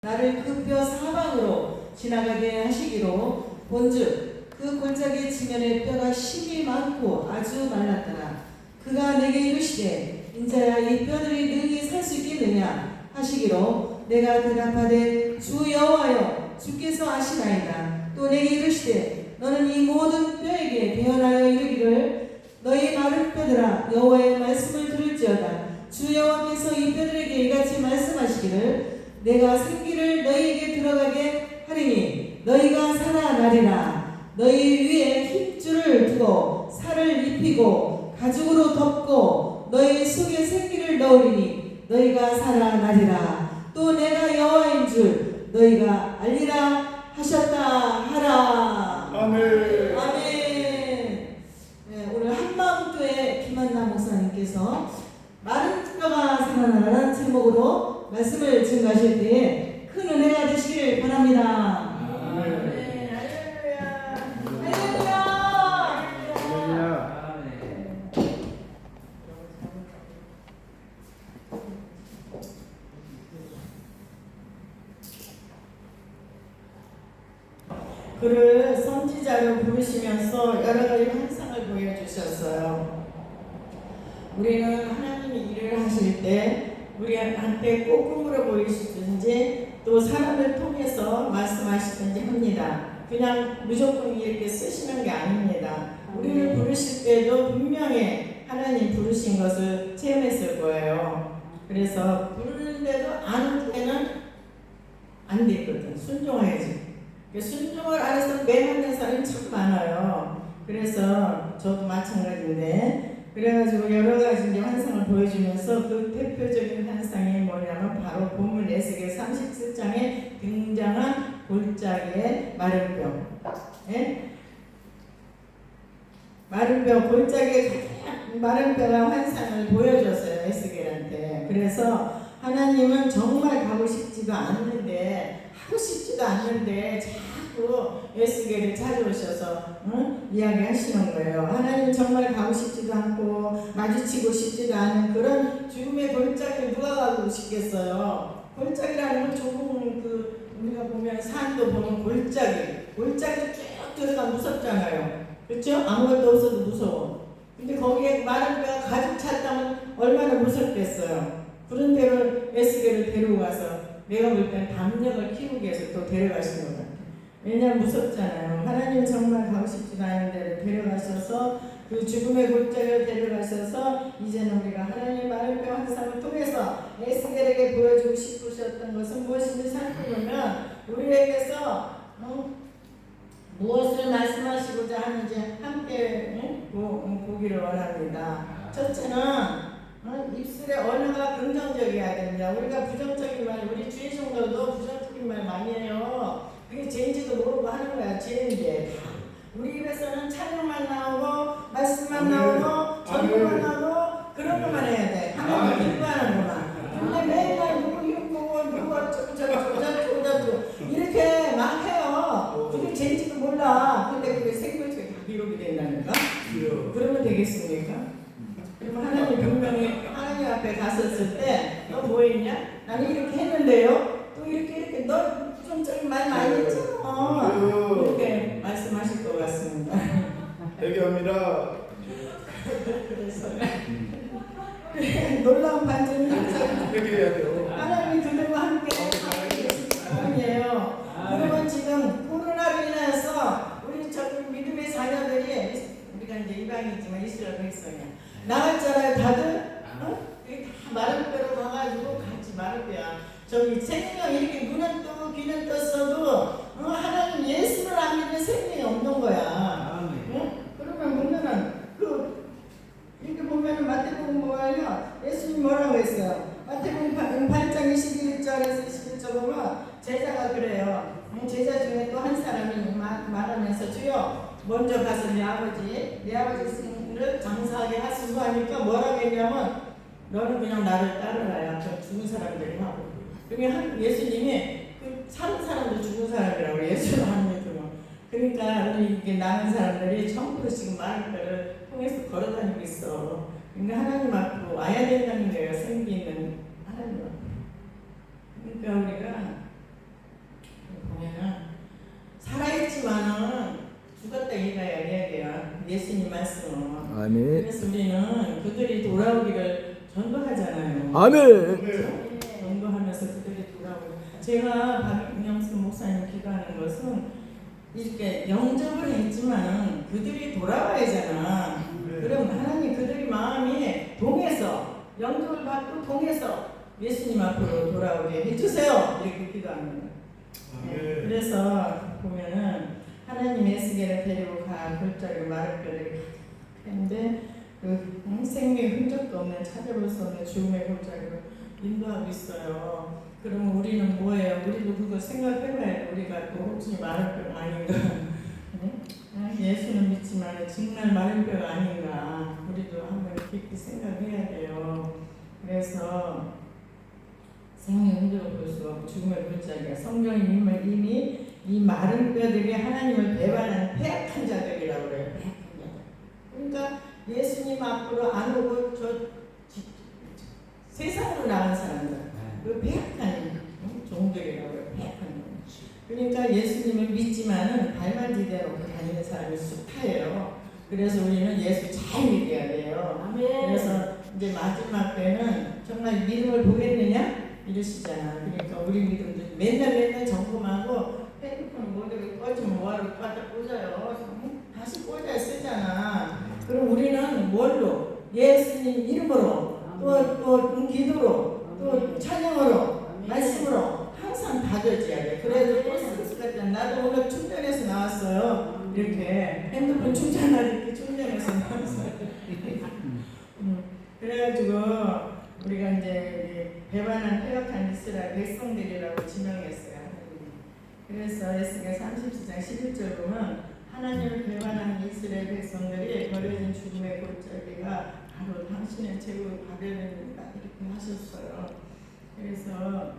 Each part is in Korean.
나를 그 뼈 사방으로 지나가게 하시기로 본즉 그 골짜기 지면에 뼈가 심이 많고 아주 말랐더라. 그가 내게 이르시되 인자야 이 뼈들이 능히 살 수 있겠느냐 하시기로 내가 대답하되 주 여호와여 주께서 아시나이다. 또 내게 이르시되 너는 이 모든 뼈에게 대언하여 이르기를 너희 마른 뼈들아 여호와의 말씀을 들을지어다. 주 여호와께서 이 뼈들에게 이같이 말씀하시기를 내가 생기를 너희에게 들어가게 하리니 너희가 살아나리라. 너희 위에 힘줄을 두고 살을 입히고 가죽으로 덮고 너희 속에 생기를 넣으리니 너희가 살아나리라. 또 내가 여호와인 줄 너희가 알리라 하셨다 하라. 아멘. 아멘. 네, 오늘 한마음교회 김한나 목사님께서 마른 뼈가 살아나라는 제목으로 말씀을 증거하실 때에 큰 은혜가 되시길 바랍니다. 아멘. 할렐루야. 할렐루야. 그를 선지자로 부르시면서 여러 가지 환상을 보여주셨어요. 우리는 하나님이 일을 하실 때 우리한테 꼬금으로 보이시든지 또 사람을 통해서 말씀하시든지 합니다. 그냥 무조건 이렇게 쓰시는 게 아닙니다. 우리를 부르실 때도 분명히 하나님 부르신 것을 체험했을 거예요. 그래서 부르는데도 안 올 때는 안 되거든. 순종해야지. 순종을 안 해서 매맞는 사람이 참 많아요. 그래서 저도 마찬가지인데 그래가지고 여러 가지 환상을 보여주면서 그 대표적인 환상이 뭐냐면 바로 본문 에스겔 37장에 등장한 골짜기의 마른 뼈. 예? 마른 뼈, 골짜기의 마른 뼈가 환상을 보여줬어요. 에스겔한테. 그래서 하나님은 정말 가고 싶지도 않는데 하고 싶지도 않는데 자꾸 에스겔을 찾아오셔서 이야기하시는 거예요. 하나님 정말 가고 싶지도 않고 마주치고 싶지도 않은 그런 죽음의 골짜기를 누가 가고 싶겠어요. 골짜기라는 건 조금 우리가 보면 산도 보면 골짜기 쭉 들어가 무섭잖아요. 그렇죠? 아무것도 없어도 무서워. 근데 거기에 마른 뼈가 가득 찼다면 얼마나 무섭겠어요. 그런 데로 에스겔을 데리고 가서 내가 볼 땐 담력을 키우기 위해서 또 데려가시는 것 같아요. 왜냐하면 무섭잖아요. 하나님 정말 가고 싶지도 않은 데를 데려가셔서 그 죽음의 골짜기를 데려가셔서 이제는 우리가 하나님의 마른 뼈 환상을 통해서 에스겔에게 보여주고 싶으셨던 것은 무엇인지 살펴보면 우리에게서 무엇을 말씀하시고자 하는지 함께 보기를 원합니다. 첫째는 입술의 언어가 긍정적이어야 됩니다. 우리가 부정적인 말, 우리 주의 종들도 부정적인 말 많이 해요. 그게 죄인지도 모르고 하는 거야. 죄인데 우리 입에서는 찬양만 나오고 말씀만 나오고 전도만 나오고 그런 것만 해야 돼. 하나님 기뻐하는 것만. 근데 매일날 누구 누구 어쩌고 이렇게 막 해요. 그게 죄인지도 몰라. 근데 그게 생물적인 기록이 된다니까. 그러면 되겠습니까? 그러면 하나님 분명히 하나님 앞에 갔었을 때 너 뭐 했냐? 나는 이렇게 했는데요. 또 이렇게 너 부정적인 말 많이 했잖아. 이렇게 말씀하실 것 같습니다. 대교합니다. 그래서 놀라운 반전이 항상 이렇게 해야 돼요. 하나님이 그들과 함께 하나님이에요. 그러면 지금 코로나로 인해서 우리 저기 믿음의 자녀들이 우리가 이제 이방이지만 이스라엘 백성이야. 나갔잖아요, 다들. 다 마른 뼈로 가가지고 같이 마른 뼈야. 저기 생명 이렇게 눈은 뜨고 귀는 떴어도 하나님 예수를 안 믿는 생명이 없는 거야. 그러면 문제는 이렇게 보면은 마태복음 뭐예요? 예수님 뭐라고 했어요? 마태복음 8장 21절에서 21절 보면 제자가 그래요. 제자 중에 또 한 사람이 말하면서 주여 먼저 가서 내 아버지 승을 장사하게 하시고 하니까 뭐라고 했냐면 너는 그냥 나를 따르라야. 저 죽은 사람들이 하고. 그러면 예수님이 그 사는 사람도 죽은 사람이라고 예수를 하는 거죠. 그러니까 우리 이게 나는 사람들이 천국으로 지금 마른 뼈를 통해서 걸어다니고 있어. 그러니까 하나님 앞으로 와야 된다는 거예요. 생기 있는 하나님 앞으로. 그러니까 우리가 그들이 돌아오기를 전도하잖아요. 아멘. 네. 전도하면서 그들이 돌아오고 제가 박명수 목사님 기도하는 것은 이렇게 영접을 했지만 그들이 돌아와야 하잖아. 그럼 하나님 그들이 마음이 동해서 영접을 받고 동해서 예수님 앞으로 돌아오게 해주세요. 이렇게 기도합니다. 네. 그래서 보면은 하나님 에스겔을 데리고 가 골짜기 마룻뼈들이 했는데 그 생명의 흔적도 없는 찾아볼 수 없는 죽음의 골짜기로 인도하고 있어요. 그러면 우리는 뭐예요? 우리도 그거 생각해봐야 돼. 우리가 또 혹시 마른뼈가 아닌가? 예수는 믿지만 정말 마른뼈가 아닌가? 우리도 한번 깊이 생각해야 돼요. 그래서 생명의 흔적을 볼 수 없고 죽음의 골짜기가 성경이 이미 이 마른 뼈들이 하나님을 배반한 패악한 자들이라고 그래요. 패악한 자들. 그러니까 예수님 앞으로 안 오고 세상으로 나간 사람들, 그 패악한 종들이라고 해요. 패악한 종. 그러니까 예수님을 믿지만은 발만 디뎌놓고 다니는 사람이 숱하예요. 그래서 우리는 예수 잘 믿어야 돼요. 아멘. 그래서 이제 마지막 때는 정말 믿음을 보겠느냐 이러시잖아. 그러니까 우리 믿음도 맨날 점검하고 핸드폰 모델을 꺼지면 뭐하러 갖다 꽂아요. 다시 꽂아야 쓰잖아. 그럼 우리는 뭘로? 예수님 이름으로 또 기도로 또 찬양으로 말씀으로 항상 다져져야 돼. 그래도 또 스트레스 같잖아. 나도 오늘 충전해서 나왔어요. 이렇게 핸드폰 충전하듯이 충전해서 나왔어요. 그래가지고 우리가 이제 배반한 패역한 이스라엘 백성들이라고 지명했어요. 그래서 에스겔 37장 11절 보면 하나님을 배반한 이스라엘 백성들이 버려진 죽음의 골짜기가 바로 당신의 제국을 받아야 됩니다. 이렇게 하셨어요. 그래서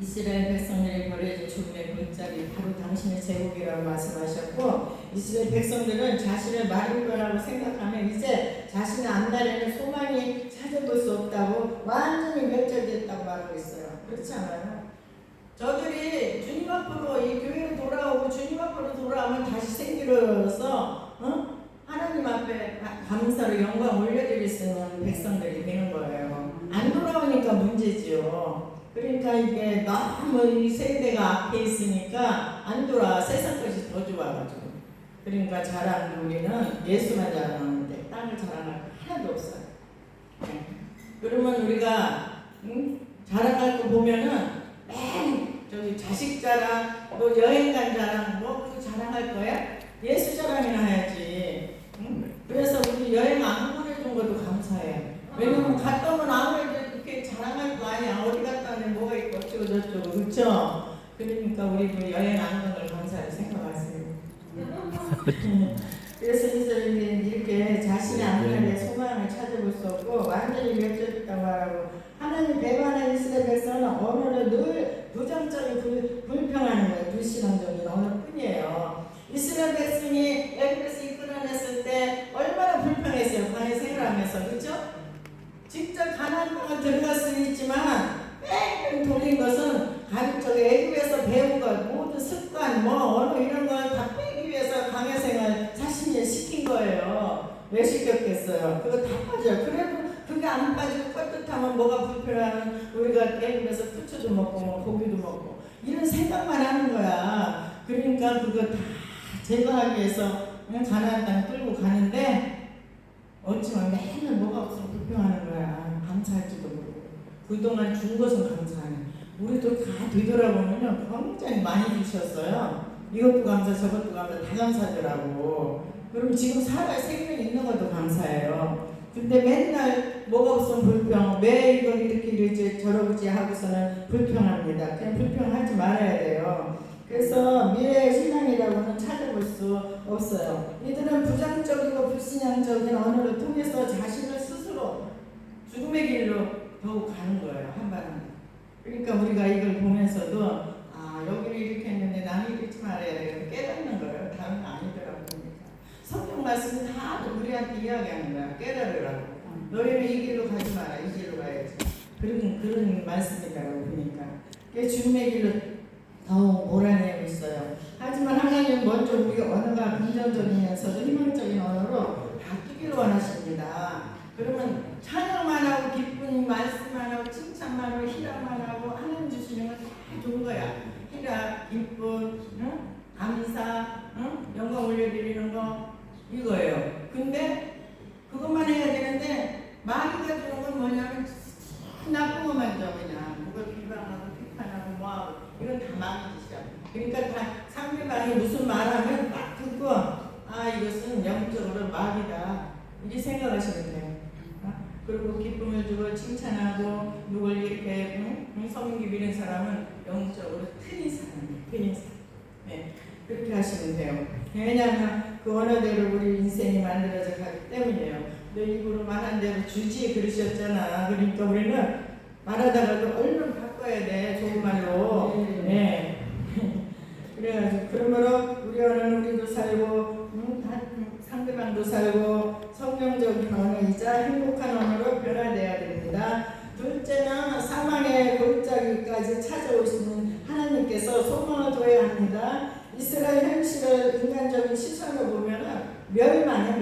이스라엘 백성들이 버려진 죽음의 골짜기 바로 당신의 제국이라고 말씀하셨고 이스라엘 백성들은 자신을 마른 거라고 생각하면 이제 자신의 앞날에는 소망이 찾아볼 수 없다고 완전히 멸절됐다고 말하고 있어요. 그렇지 않아요? 저들이 주님 앞으로 이 교회로 돌아오고 주님 앞으로 돌아오면 다시 생기로서 하나님 앞에 감사로 영광 올려드릴 수 있는 백성들이 되는 거예요. 안 돌아오니까 문제지요. 그러니까 이게 너무 이 세대가 앞에 있으니까 안 돌아. 세상 것이 더 좋아가지고. 그러니까 자랑도 우리는 예수만 자랑하는데 땅을 자랑할 거 하나도 없어요. 네. 그러면 우리가 자랑할 거 보면은 저기 자식 자랑, 또 여행 간 자랑, 뭐 그거 자랑할 거야? 예수 자랑이나 해야지. 그래서 우리 여행 안 보내준 것도 감사해. 왜냐면 갔다 오면 아무래도 이렇게 자랑할 거 아니야. 어디 갔다 왔는데 뭐가 있고 어쩌고 저쩌고. 그렇죠? 그러니까 우리도 여행 안 간 걸 감사하게 생각하세요. 그래서 이스라엘이 이렇게 자신의 앞날에 소망을 찾아볼 수 없고 완전히 멸절했다고 말하고 하나님 배반한 이스라엘 백성은 언어를 늘 부정적인 불평하는 거예요. 불신앙적인 언어뿐이에요. 이스라엘 백성이 애굽에서 이끌어냈을 때 얼마나 불평했어요. 광야 생활하면서. 그렇죠? 직접 가나안 땅에 들어갈 수는 있지만 뺑뺑 돌린 것은 가족적에 애굽에서 배운 것 모든 습관 언어 이런 걸 다 빼기 위해서 광야 생활 자신이 시킨 거예요. 왜 시켰겠어요? 그거 다 빠져요. 그래도 그게 안 빠지고 떳떳하면 뭐가 불편한 우리가 애굽에서 부추도 먹고 뭐 고기도 먹고 이런 생각만 하는 거야. 그러니까 그거 다 제거하기 위해서 가나안 땅 끌고 가는데 어찌만 맨날 뭐가 없으면 불평하는 거야. 감사할지도 모르고. 그동안 준 것은 감사하네. 우리도 다 되돌아보면요. 굉장히 많이 주셨어요. 이것도 감사, 저것도 감사, 다 감사하더라고. 그럼 지금 살아 생명이 있는 것도 감사해요. 근데 맨날 뭐가 없으면 불평, 왜 이걸 이렇게 이러지 저러지 하고서는 불평합니다. 그냥 불평하지 말아야 돼요. 그래서 미래의 신앙이라고는 찾아볼 수 없어요. 이들은 부정적이고 불신앙적인 언어를 통해서 자신을 스스로 죽음의 길로 더욱 가는 거예요. 한바탕. 그러니까 우리가 이걸 보면서도 여기를 이렇게 했는데 나는 이렇게 말해야 돼요. 깨닫는 거예요. 다른 거 아니더라고. 그러니까. 성경 말씀은 다 우리한테 이야기하는 거야. 깨달으라고. 너희는 이 길로 가지 마라. 이 길로 가야지. 그런 말씀이라고 보니까. 죽음의 길로 몰아내고 있어요. 하지만 하나님 먼저 우리 언어가 긍정적이면서도 희망적인 언어로 바뀌기를 원하십니다. 그러면 찬양만 하고 기쁜 말씀만 하고 칭찬만 하고 희락만 하고 하나님 주시는 건 다 좋은 거야. 희락, 기쁨, 응? 감사, 응? 영광 올려드리는 거 이거예요. 근데 그것만 해야 되는데 마귀가 주는 건 뭐냐면 나쁜 것만 줘. 그냥 그걸 비방하고 비판하고 뭐하고 이건 다 마귀 짓이야. 그러니까 다 상대방이 무슨 말하면 딱 듣고 이것은 영적으로 마귀다 이렇게 생각하시면 돼요. 그리고 기쁨을 주고 칭찬하고 누굴 이렇게 성기 비는 사람은 영적으로 틀린 사람이에요. 틀린 사람. 네, 그렇게 하시면 돼요. 왜냐하면 그 언어대로 우리 인생이 만들어져 가기 때문이에요. 너 입으로 말한 대로 주지 그러셨잖아. 그러니까 우리는 말하다가도 얼른 바꿔야 돼. 좋은 말로. 네. 그래가지고 그러므로 우리 언어는 우리도 살고 상대방도 살고 성경적인 언어이자 행복한 언어로 변화되어야 됩니다. 둘째는 사망의 골짜기까지 찾아오시는 하나님께서 소망을 둬야 합니다. 이스라엘 현실을 인간적인 시선으로 보면 멸망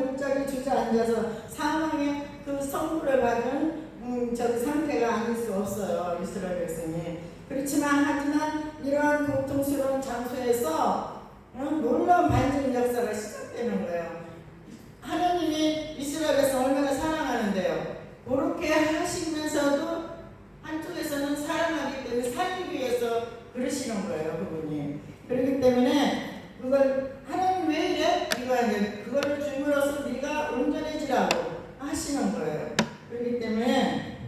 골짜기 주저앉아서 사망의 그 선물을 받은 저 상태가 아닐 수 없어요. 이스라엘 백성이. 하지만 이러한 고통스러운 장소에서 놀라운 반전 역사가 시작되는 거예요. 하나님이 이스라엘 백성 얼마나 사랑하는데요. 그렇게 하시면서도 한쪽에서는 사랑하기 때문에 살기 위해서 그러시는 거예요. 그분이. 그렇기 때문에 그걸 하나님 왜 이래? 네가 이제 그거를 줌으로써 네가 온전해지라고 하시는 거예요. 그렇기 때문에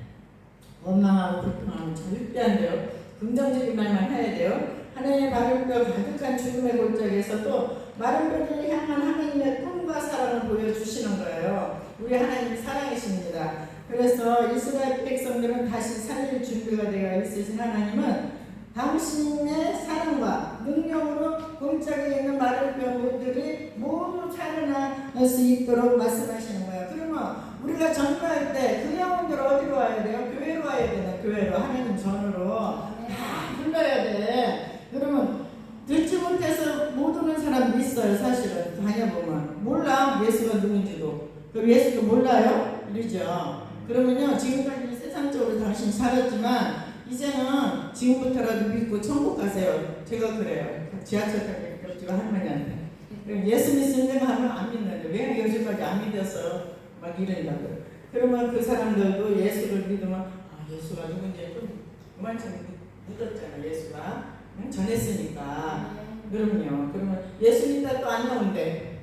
원망하고 불평하면 절대 안 돼요. 긍정적인 말만 해야 돼요. 하나님의 마른 뼈 가득한 죽음의 골짜기에서도 마른 뼈를 향한 하나님의 꿈과 사랑을 보여주시는 거예요. 우리 하나님이 사랑이십니다. 그래서 이스라엘 백성들은 다시 살릴 준비가 되어 있으신 하나님은 당신의 사랑과 능력으로 골짜기에 있는 마른 뼈들이 모두 살아날 수 있도록 말씀하시는 거예요. 그러면 우리가 전도할 때 그 영혼들 어디로 와야 돼요? 교회로 와야 되나? 교회로 하나님 전으로 다 불러야 돼. 그러면 듣지 못해서 못 오는 사람도 있어요. 사실은 다녀보면 몰라 예수가 누군지도. 그럼 예수도 몰라요? 이러죠. 그러면요 지금까지 세상적으로 당신이 살았지만 이제는 지금부터라도 믿고 천국 가세요. 제가 그래요. 지하철 타고 제가 할머니한테 예수 믿습니다 하면 안 믿는데 왜 요즘까지 안 믿었어? 막 이런다고요. 그러면 그 사람들도 예수를 믿으면 예수가 누군지 좀 그만큼 묻었잖아. 예수가 전했으니까. 그럼요. 그러면 예수 믿다 또 안 나온대.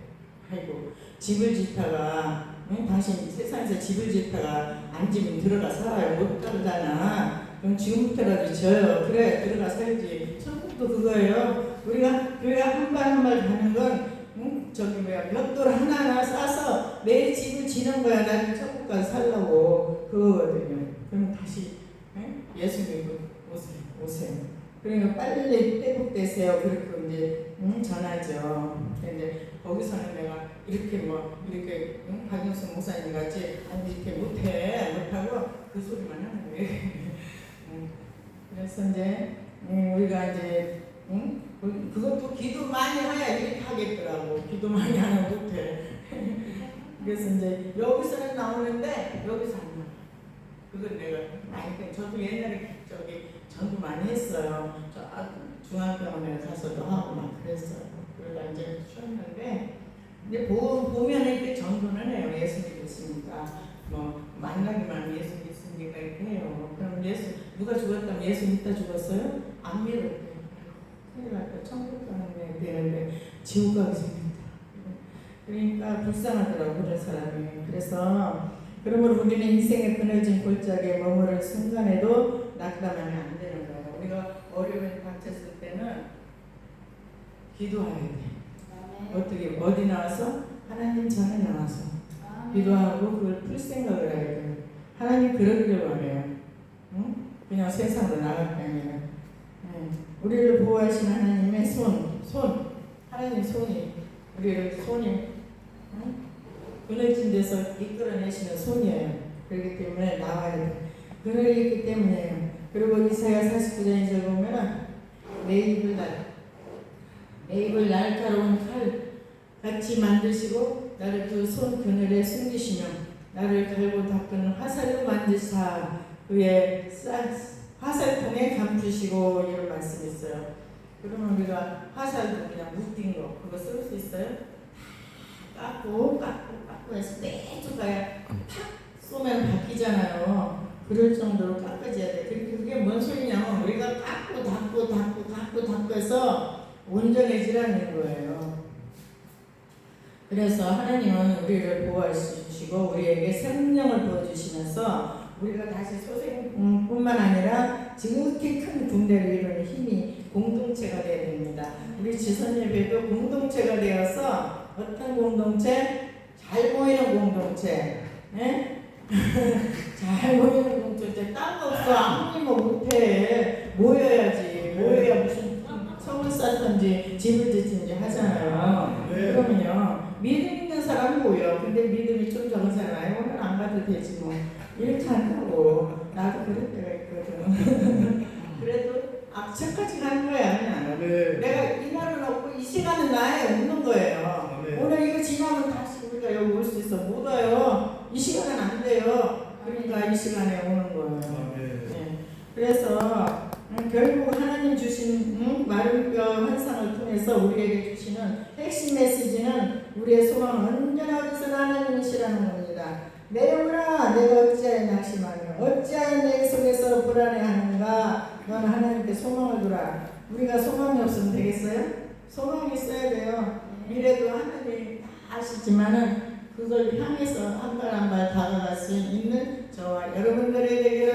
아이고 집을 짓다가 당신 세상에서 집을 짓다가 안 지면 들어가 살아요. 못 가잖아. 그럼 지금부터라도 져요. 그래 들어가 살지. 천국도 그거예요. 우리가 교회 한 발 한 발 가는 건 벽돌 하나하나 싸서 내 집을 지는 거야. 나는 천국 가서 살라고 그거거든요. 그럼 다시 예수 믿고 오세요. 그러니까 빨리 회복되세요. 그렇게 이제 전하죠. 근데 거기서는 내가 이렇게 박영수 목사님 같이 이렇게 못하고 그 소리만 하는 거예요. 그래서 이제 우리가 이제 그것도 기도 많이 해야 이렇게 하겠더라고. 기도 많이 하면 못해. 그래서 이제 여기서는 나오는데 여기서 안 나와. 그건 내가 많이 저도 옛날에 전도 많이 했어요. 저 중앙병원에 가서도 하고 막 그랬어요. 그러다 이제 쉬었는데 근데 보면 이렇게 전도는 해요. 예수 믿으십니까? 뭐 만나기만 예수 믿습니까? 이렇게 해요. 그럼 예수 누가 죽었다면 예수 믿다 죽었어요? 안 믿었대요. 큰일 났다. 천국 가는 게 되는데 지옥 가게 생겼다. 그러니까 불쌍하더라고 그런 사람이. 그래서 그러므로 우리는 인생의 그늘진 골짜기에 머무를 순간에도 낙담하면 안 되는 거예요. 우리가 어려움에 닥쳤을 때는 기도해야 돼. 어떻게 어디 나와서 하나님 전에 나와서 기도하고 그걸 풀 생각을 해야 돼요. 하나님 그러기를 원해요. 응? 그냥 세상으로 나갈 게 아니라 우리를 보호하신 하나님의 손 하나님 손이 우리를 그늘진 데서 이끌어내시는 손이에요. 그렇기 때문에 나와야 돼. 그늘이 있기 때문에요. 그리고 이사야 49장 2절 보면은 매입을 날카로운 칼 같이 만드시고 나를 그 손 그늘에 숨기시며 나를 갈고 닦은 화살로 만드사 그의 화살통에 감추시고 이런 말씀이 있어요. 그러면 우리가 화살도 그냥 묶인 거 그거 쓸 수 있어요? 깎고 해서 매주 가야 탁 쏘면 바뀌잖아요. 그럴 정도로 깎아줘야 돼. 그게 뭔 소리냐면 우리가 닦고 해서 온전해지라는 거예요. 그래서 하나님은 우리를 보호하시고 우리에게 생명을 부어주시면서 우리가 다시 소생뿐만 아니라 지극히 큰 군대를 이루는 힘이 공동체가 되어야 됩니다. 우리 지선예배도 공동체가 되어서 어떤 공동체? 잘 모이는 공동체. 네? 잘 모이는 공동체. 딴 거 없어. 아무리면 못해. 모여야지. 모여야 무슨 성을 쌓든지 집을 짓든지 하잖아요. 네. 그러면요. 믿음 있는 사람 모여. 근데 믿음이 좀 적은 사람 오늘 안 가도 되지 뭐. 이렇게 한다고. 나도 그럴 때가 있거든. 그래도 악착같이 가는 거야 그냥. 네. 내가 이날은 없고 이 시간은 나에 없는 거예요. 네. 오늘 이거 지나면 다시 우리가 여기 올 수 있어. 못 와요. 이 시간은 안 돼요. 그러니까 이 시간에 오는 거예요. 네. 그래서 결국 하나님 주신 마른 뼈 환상을 통해서 우리에게 주시는 핵심 메시지는 우리의 소망은 언제나 어디서나 하나님이시라는 겁니다. 내 영혼아 내가 어찌하여 낙심하며 어찌하여 내 속에서 불안해하는가. 너는 하나님께 소망을 두라. 우리가 소망이 없으면 되겠어요? 소망이 있어야 돼요. 미래도 하나님이 다 아시지만은 그걸 향해서 한 발 한 발 다가갈 수 있는 저와 여러분들이 되기를